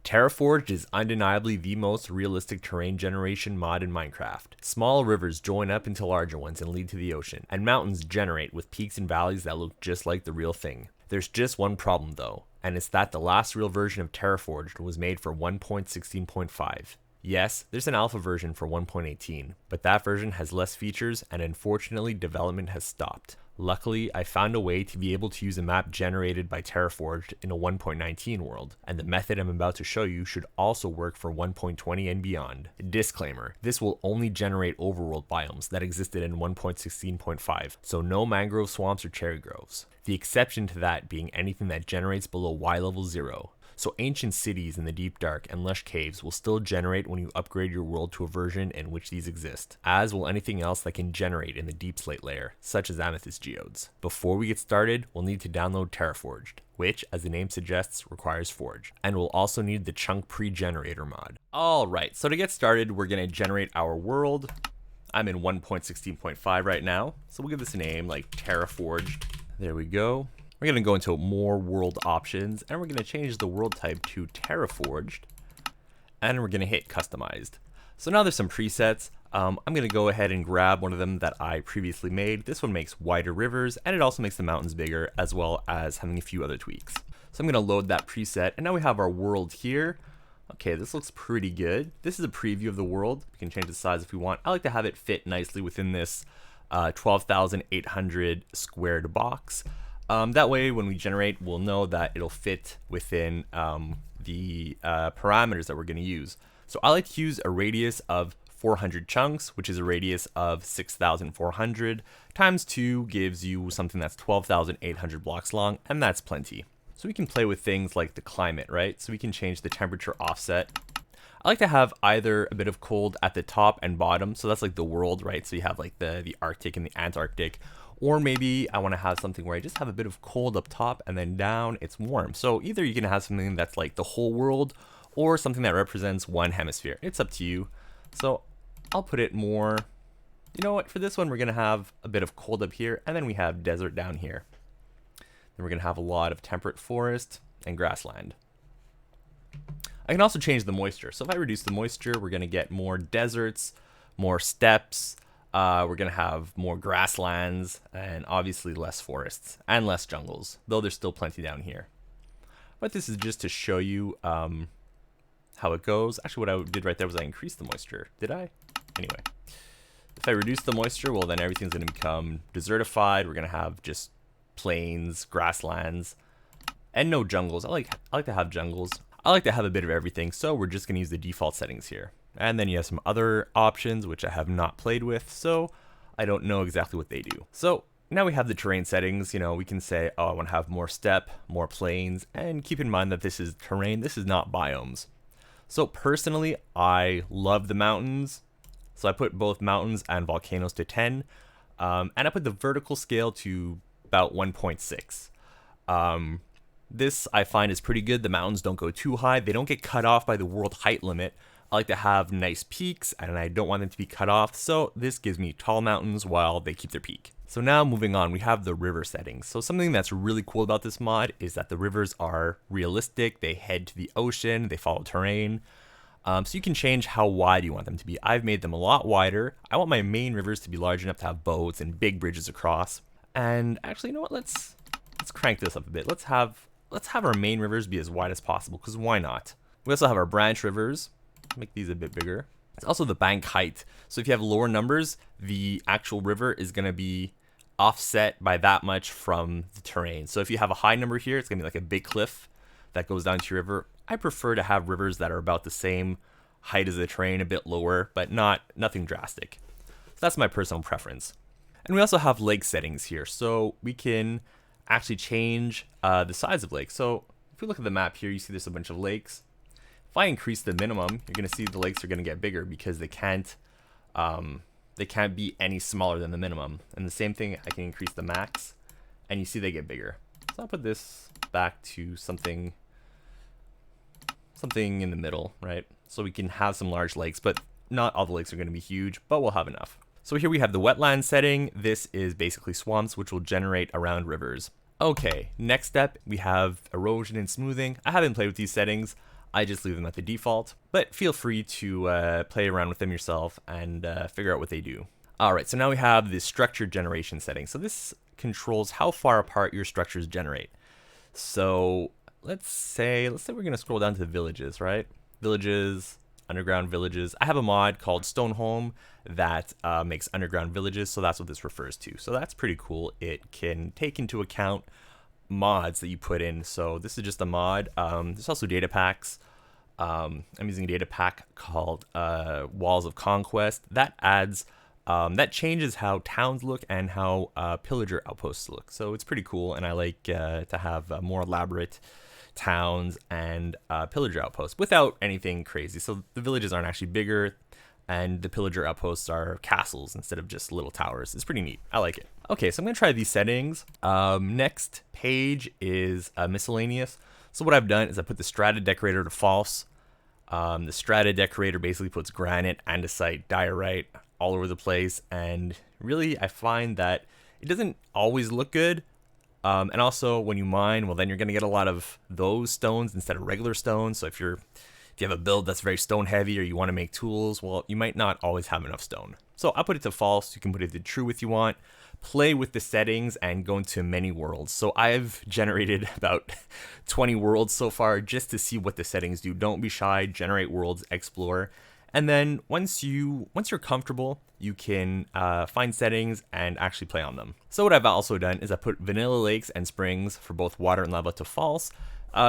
Terraforged is undeniably the most realistic terrain generation mod in Minecraft. Small rivers join up into larger ones and lead to the ocean, and mountains generate with peaks and valleys that look just like the real thing. There's just one problem though, and it's that the last real version of Terraforged was made for 1.16.5. Yes, there's an alpha version for 1.18, but that version has less features and unfortunately development has stopped. Luckily, I found a way to be able to use a map generated by Terraforged in a 1.19 world, and the method I'm about to show you should also work for 1.20 and beyond. Disclaimer, this will only generate overworld biomes that existed in 1.16.5, so no mangrove swamps or cherry groves. The exception to that being anything that generates below Y level 0. So ancient cities in the deep dark and lush caves will still generate when you upgrade your world to a version in which these exist, as will anything else that can generate in the deep slate layer, such as amethyst geodes. Before we get started, we'll need to download Terraforged, which, as the name suggests, requires Forge, and we'll also need the chunk pregenerator mod. Alright, so to get started, we're going to generate our world. I'm in 1.16.5 right now, so we'll give this a name like Terraforged. There we go. We're going to go into more world options, and we're going to change the world type to Terraforged, and we're going to hit customized. So now there's some presets. I'm going to go ahead and grab one of them that I previously made. This one makes wider rivers, and it also makes the mountains bigger, as well as having a few other tweaks. So I'm going to load that preset, and now we have our world here. Okay, this looks pretty good. This is a preview of the world. We can change the size if we want. I like to have it fit nicely within this 12,800 squared box. That way, when we generate, we'll know that it'll fit within the parameters that we're going to use. So I like to use a radius of 400 chunks, which is a radius of 6,400, times 2 gives you something that's 12,800 blocks long, and that's plenty. So we can play with things like the climate, right? So we can change the temperature offset. I like to have either a bit of cold at the top and bottom, so that's like the world, right? So you have like the Arctic and the Antarctic. Or maybe I want to have something where I just have a bit of cold up top and then down it's warm. So either you can have something that's like the whole world or something that represents one hemisphere. It's up to you. So I'll put it more, you know what, for this one we're going to have a bit of cold up here and then we have desert down here. Then we're going to have a lot of temperate forest and grassland. I can also change the moisture. So if I reduce the moisture, we're going to get more deserts, more steppes. We're going to have more grasslands and obviously less forests and less jungles, though there's still plenty down here. But this is just to show you how it goes. Actually, what I did right there was I increased the moisture. Did I? Anyway, if I reduce the moisture, well, then everything's going to become desertified. We're going to have just plains, grasslands, and no jungles. I like to have jungles. I like to have a bit of everything, so we're just going to use the default settings here. And then you have some other options which I have not played with, so I don't know exactly what they do. So now we have the terrain settings. You know, we can say, oh, I want to have more steppe, more plains, and keep in mind that this is terrain, this is not biomes. So personally, I love the mountains. So I put both mountains and volcanoes to 10, and I put the vertical scale to about 1.6. This I find is pretty good. The mountains don't go too high. They don't get cut off by the world height limit. I like to have nice peaks and I don't want them to be cut off, so this gives me tall mountains while they keep their peak. So now moving on, we have the river settings. So something that's really cool about this mod is that the rivers are realistic. They head to the ocean, they follow terrain. So you can change how wide you want them to be. I've made them a lot wider. I want my main rivers to be large enough to have boats and big bridges across. And actually, you know what? Let's crank this up a bit. Let's have our main rivers be as wide as possible, because why not? We also have our branch rivers. Make these a bit bigger. It's also the bank height. So if you have lower numbers, the actual river is going to be offset by that much from the terrain. So if you have a high number here, it's going to be like a big cliff that goes down to your river. I prefer to have rivers that are about the same height as the terrain, a bit lower, but nothing drastic. So that's my personal preference. And we also have lake settings here. So we can actually change the size of lakes. So if we look at the map here, you see there's a bunch of lakes. If I increase the minimum, you're going to see the lakes are going to get bigger because they can't be any smaller than the minimum. And the same thing, I can increase the max, and you see they get bigger. So I'll put this back to something in the middle, right? So we can have some large lakes, but not all the lakes are going to be huge, but we'll have enough. So here we have the wetland setting. This is basically swamps, which will generate around rivers. Okay, next step, we have erosion and smoothing. I haven't played with these settings. I just leave them at the default, but feel free to play around with them yourself and figure out what they do. All right, so now we have the structure generation setting. So this controls how far apart your structures generate. So let's say we're gonna scroll down to the villages, right? Villages, underground villages. I have a mod called Stone Home that makes underground villages, so that's what this refers to. So that's pretty cool. It can take into account mods that you put in. So this is just a mod. There's also data packs. I'm using a data pack called Walls of Conquest. That adds, that changes how towns look and how pillager outposts look. So it's pretty cool, and I like to have more elaborate towns and pillager outposts without anything crazy. So the villages aren't actually bigger, and the pillager outposts are castles instead of just little towers. It's pretty neat. I like it. Okay, so I'm gonna try these settings. Next page is miscellaneous. So what I've done is I put the strata decorator to false. The strata decorator basically puts granite, andesite, diorite all over the place, and really I find that it doesn't always look good. And also when you mine, well, then you're gonna get a lot of those stones instead of regular stones. So if you have a build that's very stone heavy or you want to make tools, well, you might not always have enough stone. So I'll put it to false. You can put it to true if you want. Play with the settings and go into many worlds. So I've generated about 20 worlds so far just to see what the settings do. Don't be shy, generate worlds, explore. And then once you're comfortable, you can find settings and actually play on them. So what I've also done is I put vanilla lakes and springs for both water and lava to false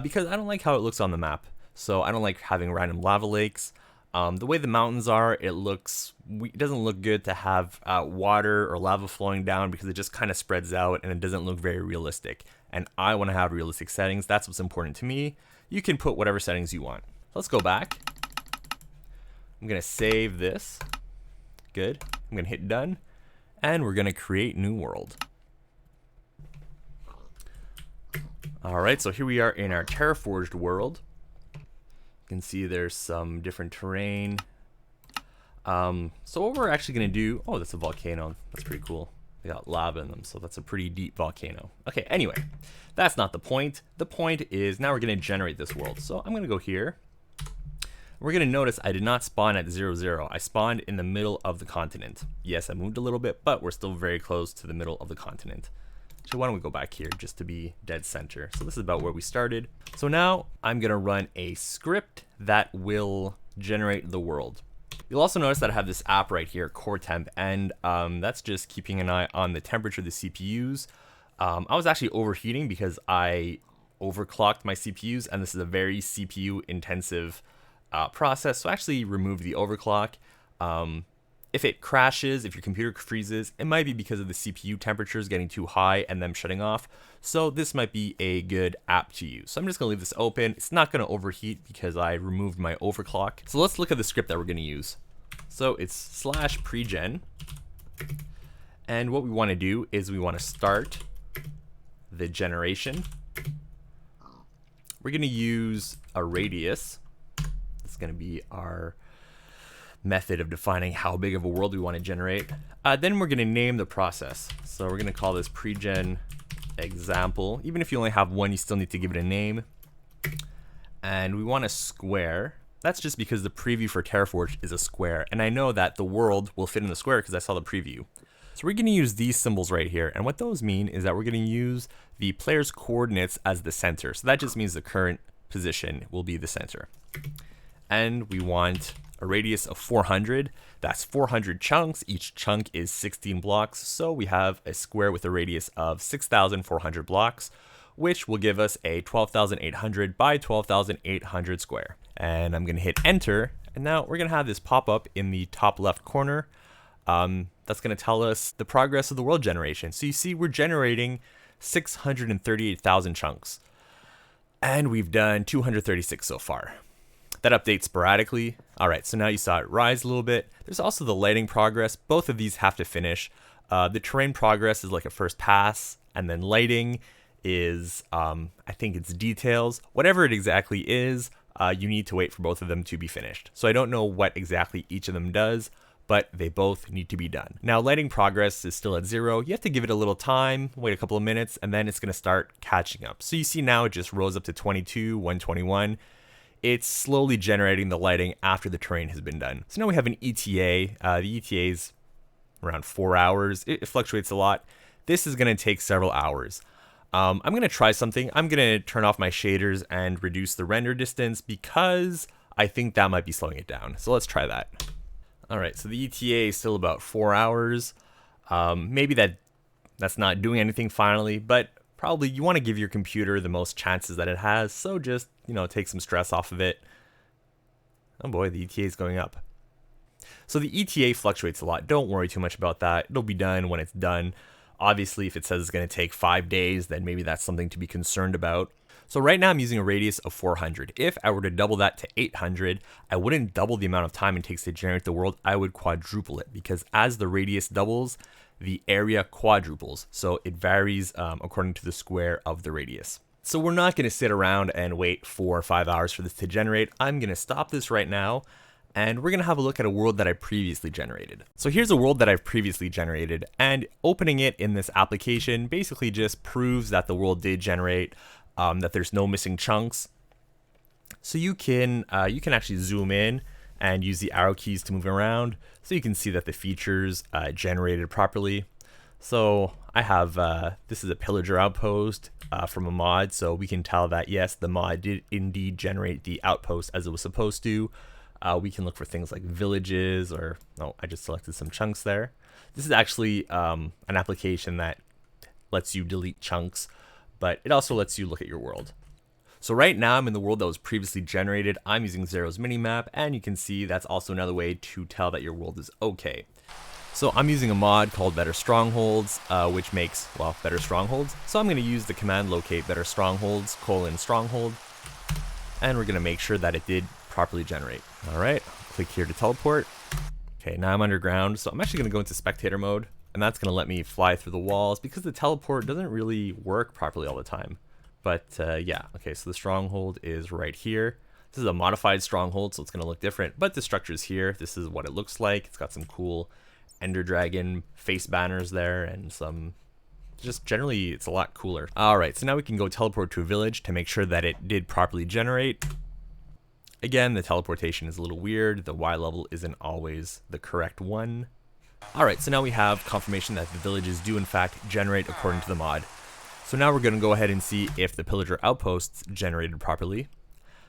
because I don't like how it looks on the map. So I don't like having random lava lakes. The way the mountains are, it doesn't look good to have water or lava flowing down because it just kind of spreads out and it doesn't look very realistic. And I want to have realistic settings. That's what's important to me. You can put whatever settings you want. Let's go back. I'm going to save this. Good. I'm going to hit done. And we're going to create new world. All right, so here we are in our Terraforged world. You can see there's some different terrain. So what we're actually going to do, oh, that's a volcano. That's pretty cool. They got lava in them, so that's a pretty deep volcano. Okay, anyway, that's not the point. The point is now we're going to generate this world. So I'm going to go here. We're going to notice I did not spawn at 0, 0. I spawned in the middle of the continent. Yes, I moved a little bit, but we're still very close to the middle of the continent. So why don't we go back here just to be dead center. So this is about where we started. So now I'm going to run a script that will generate the world. You'll also notice that I have this app right here, Core Temp, and that's just keeping an eye on the temperature of the CPUs. I was actually overheating because I overclocked my CPUs, and this is a very CPU intensive process. So I actually removed the overclock. If it crashes, if your computer freezes, it might be because of the CPU temperatures getting too high and them shutting off. So this might be a good app to use. So I'm just gonna leave this open. It's not gonna overheat because I removed my overclock. So let's look at the script that we're gonna use. So it's /pregen. And what we wanna do is we wanna start the generation. We're gonna use a radius. It's gonna be our method of defining how big of a world we want to generate. Then we're going to name the process. So we're going to call this PregenExample. Even if you only have one, you still need to give it a name. And we want a square. That's just because the preview for Terraforged is a square. And I know that the world will fit in the square because I saw the preview. So we're going to use these symbols right here. And what those mean is that we're going to use the player's coordinates as the center. So that just means the current position will be the center. And we want a radius of 400. That's 400 chunks. Each chunk is 16 blocks. So we have a square with a radius of 6,400 blocks, which will give us a 12,800 by 12,800 square. And I'm going to hit enter. And now we're going to have this pop up in the top left corner. That's going to tell us the progress of the world generation. So you see we're generating 638,000 chunks. And we've done 236 so far. That updates sporadically. All right, so now you saw it rise a little bit. There's also the lighting progress. Both of these have to finish. The terrain progress is like a first pass, and then lighting is, I think it's details. Whatever it exactly is, you need to wait for both of them to be finished. So I don't know what exactly each of them does, but they both need to be done. Now, lighting progress is still at 0. You have to give it a little time, wait a couple of minutes, and then it's gonna start catching up. So you see now it just rose up to 22, 121. it's slowly generating the lighting after the terrain has been done. So now we have an ETA. The ETA is around 4 hours. It fluctuates a lot. This is going to take several hours. I'm going to try something. I'm going to turn off my shaders and reduce the render distance because I think that might be slowing it down. So let's try that. All right, so the ETA is still about 4 hours. Maybe that's not doing anything finally, but probably you want to give your computer the most chances that it has. So just, take some stress off of it. Oh boy, the ETA is going up. So the ETA fluctuates a lot. Don't worry too much about that. It'll be done when it's done. Obviously, if it says it's going to take 5 days, then maybe that's something to be concerned about. So right now I'm using a radius of 400. If I were to double that to 800, I wouldn't double the amount of time it takes to generate the world. I would quadruple it because as the radius doubles, the area quadruples. So it varies according to the square of the radius. So we're not going to sit around and wait 4 or 5 hours for this to generate. I'm going to stop this right now. And we're going to have a look at a world that I previously generated. So here's a world that I've previously generated, and opening it in this application basically just proves that the world did generate, that there's no missing chunks. So you can actually zoom in and use the arrow keys to move around so you can see that the features generated properly. So I have, this is a pillager outpost from a mod, so we can tell that yes, the mod did indeed generate the outpost as it was supposed to. We can look for things like villages or, oh, I just selected some chunks there. This is actually an application that lets you delete chunks, but it also lets you look at your world. So right now I'm in the world that was previously generated. I'm using Zero's minimap, and you can see that's also another way to tell that your world is okay. So I'm using a mod called Better Strongholds, which makes, well, better strongholds. So I'm going to use the command locate better strongholds, :stronghold, and we're going to make sure that it did properly generate. All right, click here to teleport. Okay, now I'm underground, so I'm actually going to go into spectator mode, and that's going to let me fly through the walls because the teleport doesn't really work properly all the time. But yeah, okay, so the stronghold is right here. This is a modified stronghold, so it's going to look different, but the structure is here. This is what it looks like. It's got some cool Ender Dragon face banners there, and some, just generally, it's a lot cooler. All right, so now we can go teleport to a village to make sure that it did properly generate. Again, the teleportation is a little weird. The Y level isn't always the correct one. All right, so now we have confirmation that the villages do in fact generate according to the mod. So now we're going to go ahead and see if the pillager outposts generated properly.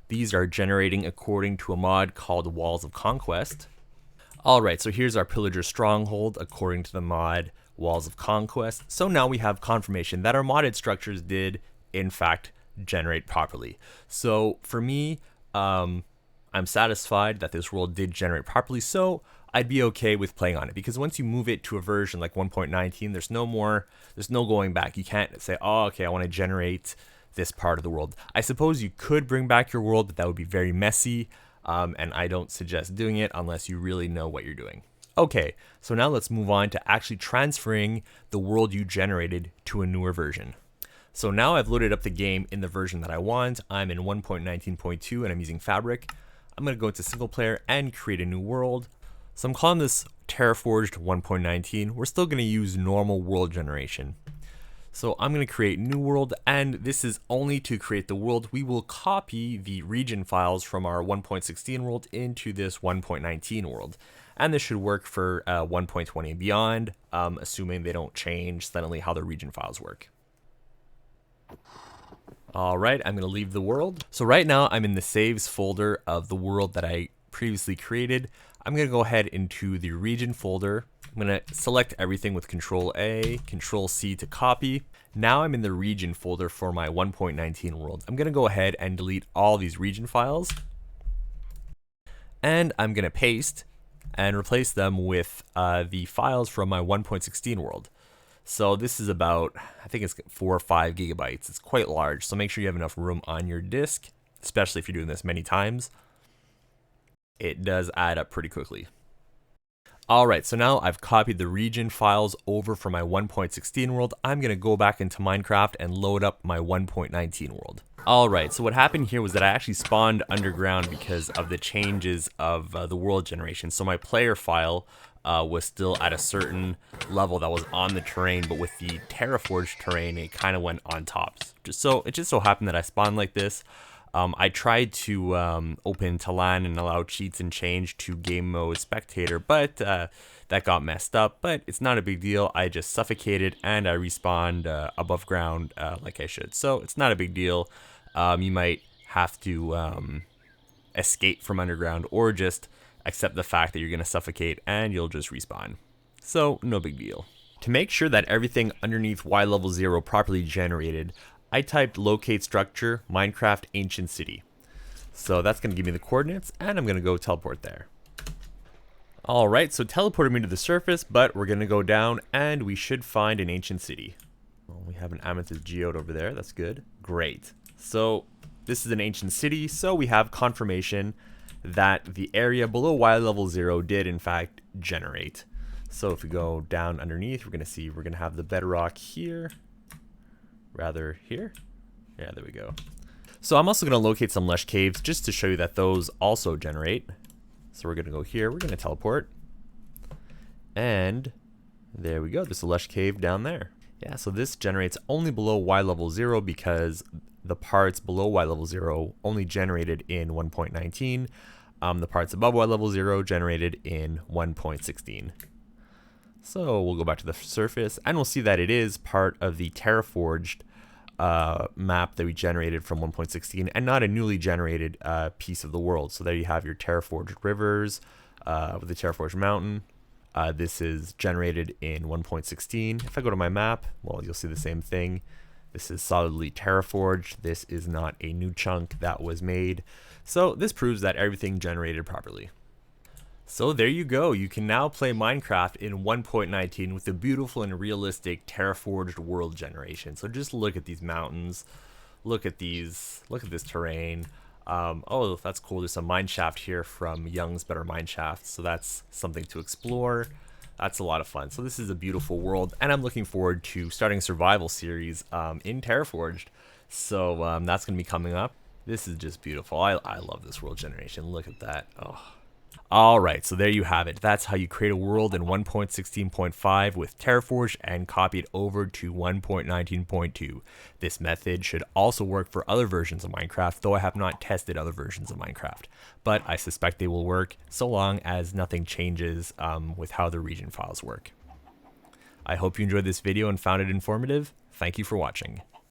These are generating according to a mod called Walls of Conquest. All right, so here's our pillager stronghold according to the mod Walls of Conquest. So now we have confirmation that our modded structures did in fact generate properly. So for me, I'm satisfied that this world did generate properly, so I'd be okay with playing on it, because once you move it to a version like 1.19, there's no going back. You can't say, oh, okay, I want to generate this part of the world. I suppose you could bring back your world, but that would be very messy, and I don't suggest doing it unless you really know what you're doing. Okay, so now let's move on to actually transferring the world you generated to a newer version. So now I've loaded up the game in the version that I want. I'm in 1.19.2 and I'm using Fabric. I'm going to go into single player and create a new world. So I'm calling this Terraforged 1.19. We're still going to use normal world generation. So I'm going to create new world, and this is only to create the world. We will copy the region files from our 1.16 world into this 1.19 world. And this should work for 1.20 and beyond, assuming they don't change suddenly how the region files work. All right, I'm going to leave the world. So right now I'm in the saves folder of the world that I previously created. I'm going to go ahead into the region folder. I'm going to select everything with Control A, Control C to copy. Now I'm in the region folder for my 1.19 world. I'm going to go ahead and delete all these region files. And I'm going to paste and replace them with the files from my 1.16 world. So this is about, I think it's 4 or 5 gigabytes. It's quite large, so make sure you have enough room on your disk, especially if you're doing this many times. It does add up pretty quickly. All right, so now I've copied the region files over from my 1.16 world. I'm gonna go back into Minecraft and load up my 1.19 world. All right, so what happened here was that I actually spawned underground because of the changes of the world generation. So my player file was still at a certain level that was on the terrain, but with the Terraforged terrain, it kind of went on top. It just so happened that I spawned like this. I tried to open Talan and allow cheats and change to game mode spectator, but that got messed up. But it's not a big deal. I just suffocated and I respawned above ground like I should. So it's not a big deal. You might have to escape from underground or just accept the fact that you're going to suffocate and you'll just respawn. So no big deal. To make sure that everything underneath Y level 0 properly generated, I typed locate structure Minecraft ancient city. So that's going to give me the coordinates and I'm going to go teleport there. Alright, so teleported me to the surface, but we're going to go down and we should find an ancient city. Well, we have an amethyst geode over there. That's good. Great. So this is an ancient city, so we have confirmation that the area below Y level 0 did in fact generate. So if we go down underneath, we're going to see we're going to have the bedrock here. Rather here. Yeah, there we go. So I'm also going to locate some lush caves just to show you that those also generate. So we're going to go here. We're going to teleport. And there we go. There's a lush cave down there. Yeah, so this generates only below Y level 0 because the parts below Y level 0 only generated in 1.19. The parts above Y level 0 generated in 1.16. So we'll go back to the surface and we'll see that it is part of the Terraforged map that we generated from 1.16 and not a newly generated piece of the world. So there you have your Terraforged rivers with the Terraforged mountain. This is generated in 1.16. If I go to my map, well, you'll see the same thing. This is solidly Terraforged. This is not a new chunk that was made. So this proves that everything generated properly. So there you go. You can now play Minecraft in 1.19 with a beautiful and realistic Terraforged world generation. So just look at these mountains. Look at these. Look at this terrain. Oh, that's cool. There's a mine shaft here from Young's Better Mineshaft. So that's something to explore. That's a lot of fun. So this is a beautiful world, and I'm looking forward to starting a survival series in Terraforged. So that's going to be coming up. This is just beautiful. I love this world generation. Look at that. Oh. Alright, so there you have it. That's how you create a world in 1.16.5 with Terraforged and copy it over to 1.19.2. This method should also work for other versions of Minecraft, though I have not tested other versions of Minecraft. But I suspect they will work so long as nothing changes with how the region files work. I hope you enjoyed this video and found it informative. Thank you for watching.